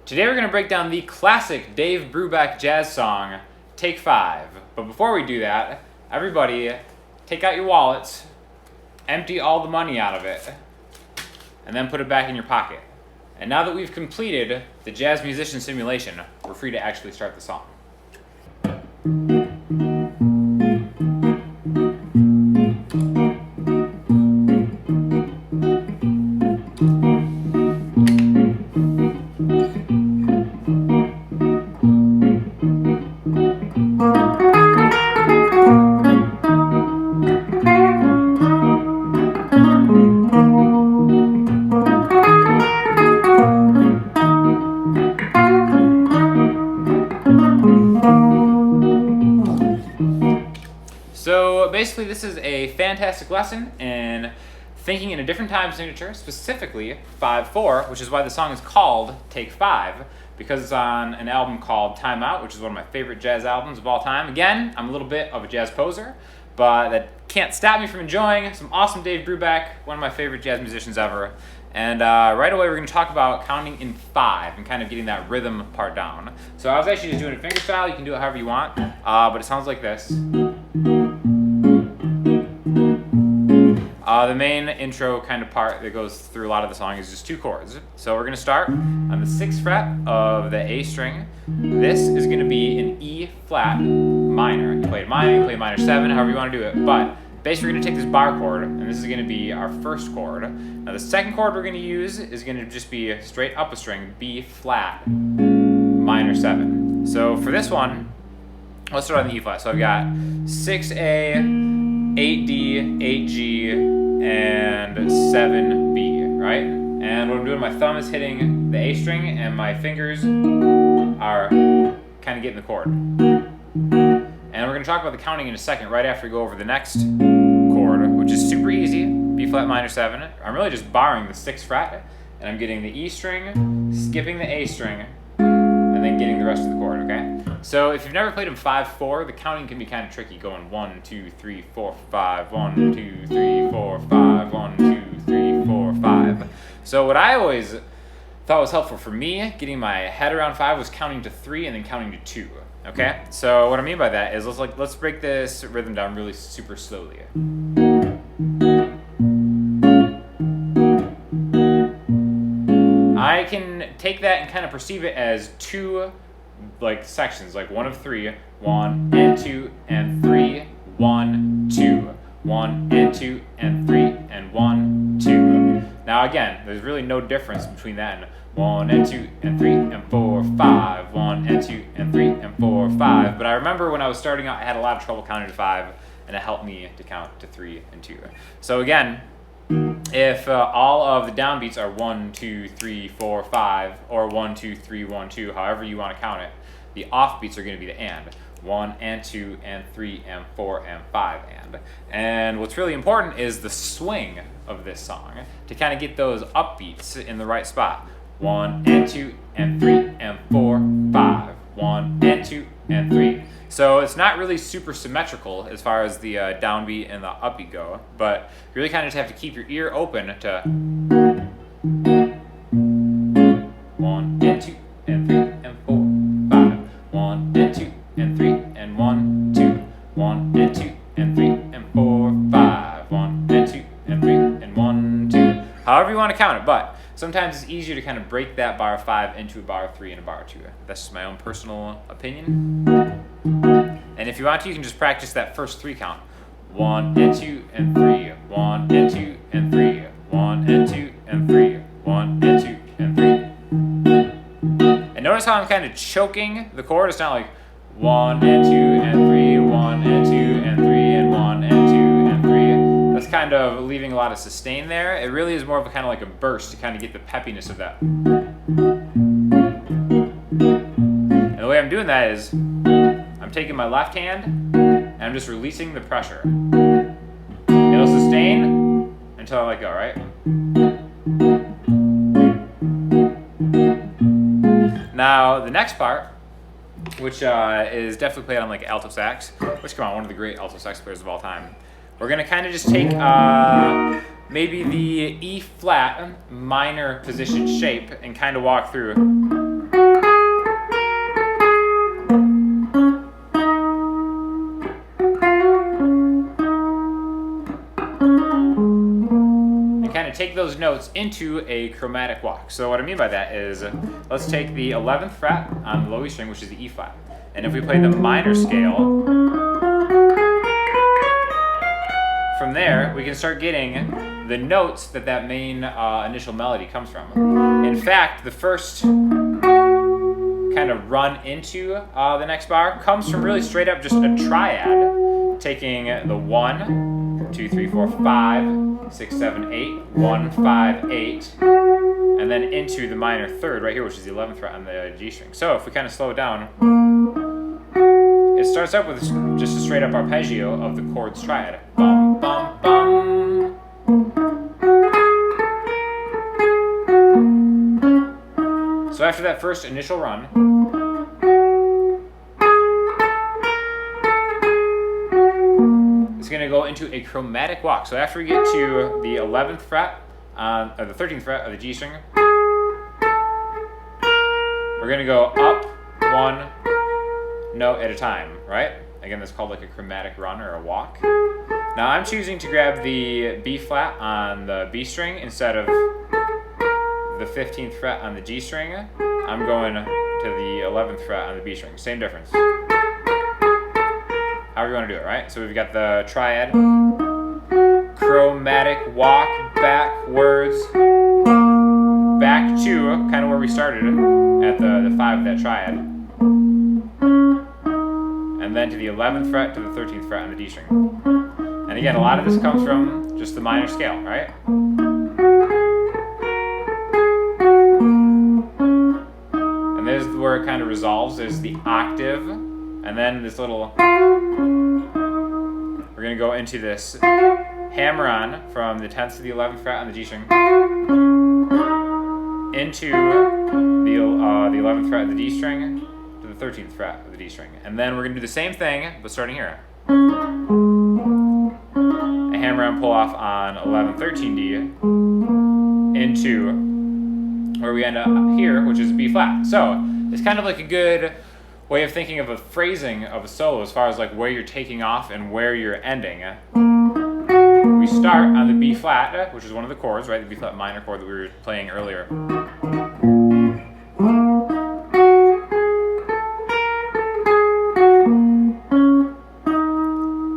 Today we're going to break down the classic Dave Brubeck jazz song, Take 5. But before we do that, everybody take out your wallets, empty all the money out of it, and then put it back in your pocket. And now that we've completed the jazz musician simulation, we're free to actually start the song. So basically this is a fantastic lesson in thinking in a different time signature, specifically 5/4, which is why the song is called Take 5, because it's on an album called Time Out, which is one of my favorite jazz albums of all time. Again, I'm a little bit of a jazz poser, but that can't stop me from enjoying some awesome Dave Brubeck, one of my favorite jazz musicians ever. And right away we're going to talk about counting in 5 and kind of getting that rhythm part down. So I was actually just doing it finger style. You can do it however you want, but it sounds like this. The main intro kind of part that goes through a lot of the song is just 2 chords. So we're going to start on the 6th fret of the A string. This is going to be an E flat minor. You play it minor, you play minor 7, however you want to do it. But basically we're going to take this bar chord, and this is going to be our first chord. Now the second chord we're going to use is going to just be straight up a string, B flat minor 7. So for this one, let's start on the E flat. So I've got 6A, 8D, 8G, and 7B, right? And what I'm doing, my thumb is hitting the A string, and my fingers are kind of getting the chord. And we're going to talk about the counting in a second, right after we go over the next chord, which is super easy, B flat minor 7. I'm really just barring the 6th fret, and I'm getting the E string, skipping the A string, and then getting the rest of the chord, okay? So if you've never played in 5/4, the counting can be kind of tricky, going 1, 2, 3, 4, 5, 1, 2, 3, 4, 5, 1, 2, 3, 4, 5. So what I always thought was helpful for me, getting my head around 5, was counting to 3 and then counting to 2. Okay? So what I mean by that is let's break this rhythm down really super slowly. I can take that and kind of perceive it as 2 sections, like 1 of 3, 1 and 2 and 3, 1, 2, 1 and 2 and 3 and 1, 2. Now again, there's really no difference between that and 1 and 2 and 3 and 4, 5, 1 and 2 and 3 and 4, 5. But I remember when I was starting out, I had a lot of trouble counting to 5, and it helped me to count to 3 and 2. So again, if all of the downbeats are 1, 2, 3, 4, 5, or 1, 2, 3, 1, 2, however you want to count it, the offbeats are going to be the and. 1 and 2 and 3 and 4 and 5 and. And what's really important is the swing of this song to kind of get those upbeats in the right spot. 1 and 2 and 3 and 4, 5. 1 and 2 and 3. So it's not really super symmetrical as far as the downbeat and the upbeat go, but you really kind of just have to keep your ear open to 1 and 2 and 3 and 4, 5. 1 and 2 and 3 and 1, 2. 1 and 2 and 3 and 4, 5. 1 and 2 and 3 and 1, 2. However you want to count it, but sometimes it's easier to kind of break that bar 5 into a bar 3 and a bar 2. That's just my own personal opinion. And if you want to, you can just practice that first 3 count. 1 and 2 and 3. 1 and 2 and 3. 1 and 2 and 3. 1 and 2 and 3. And notice how I'm kind of choking the chord. It's not like 1 and 2 and 3, 1 and 2 and 3, and 1 and 2 and 3. That's kind of leaving a lot of sustain there. It really is more of a kind of like a burst to kind of get the peppiness of that. And the way I'm doing that is I'm taking my left hand and I'm just releasing the pressure. It'll sustain until I let go, right? Now the next part, which is definitely played on like alto sax, which, come on, one of the great alto sax players of all time. We're gonna kind of just take maybe the E flat minor position shape and kind of walk through. take those notes into a chromatic walk. So what I mean by that is, let's take the 11th fret on the low E string, which is the E flat. And if we play the minor scale, from there, we can start getting the notes that that main initial melody comes from. In fact, the first kind of run into the next bar comes from really straight up just a triad, taking the 1, 2, 3, 4, 5, 6, 7, 8, 1, 5, 8, and then into the minor third right here, which is the 11th fret on the G string. So if we kind of slow it down, it starts up with just a straight up arpeggio of the chords triad. Bum, bum, bum. So after that first initial run, it's going to go into a chromatic walk. So after we get to the 11th fret, or the 13th fret of the G string, we're going to go up one note at a time, right? Again, that's called like a chromatic run or a walk. Now I'm choosing to grab the B flat on the B string instead of the 15th fret on the G string. I'm going to the 11th fret on the B string. Same difference. However you want to do it, right? So we've got the triad, chromatic walk backwards, back to kind of where we started at the 5 of that triad, and then to the 11th fret to the 13th fret on the D string. And again, a lot of this comes from just the minor scale, right? And there's where it kind of resolves. There's the octave, and then this little, we're going to go into this hammer on from the 10th to the 11th fret on the G string into the 11th fret of the D string to the 13th fret of the D string. And then we're going to do the same thing, but starting here. A hammer on pull off on 11, 13D into where we end up here, which is B flat. So it's kind of like a good way of thinking of a phrasing of a solo as far as like where you're taking off and where you're ending. We start on the B flat, which is one of the chords, right? The B flat minor chord that we were playing earlier.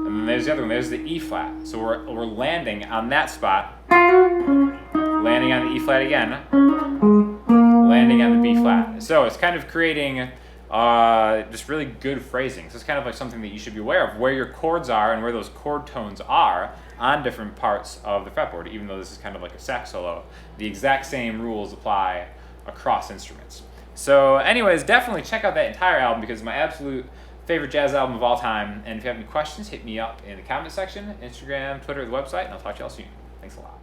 And then there's the other one, there's the E flat. So we're landing on that spot, landing on the E flat again, landing on the B flat. So it's kind of creating just really good phrasing. So it's kind of like something that you should be aware of, where your chords are and where those chord tones are on different parts of the fretboard. Even though this is kind of like a sax solo, the exact same rules apply across instruments. So anyways, definitely check out that entire album because it's my absolute favorite jazz album of all time. And if you have any questions, hit me up in the comment section, Instagram, Twitter, the website, and I'll talk to y'all soon. Thanks a lot.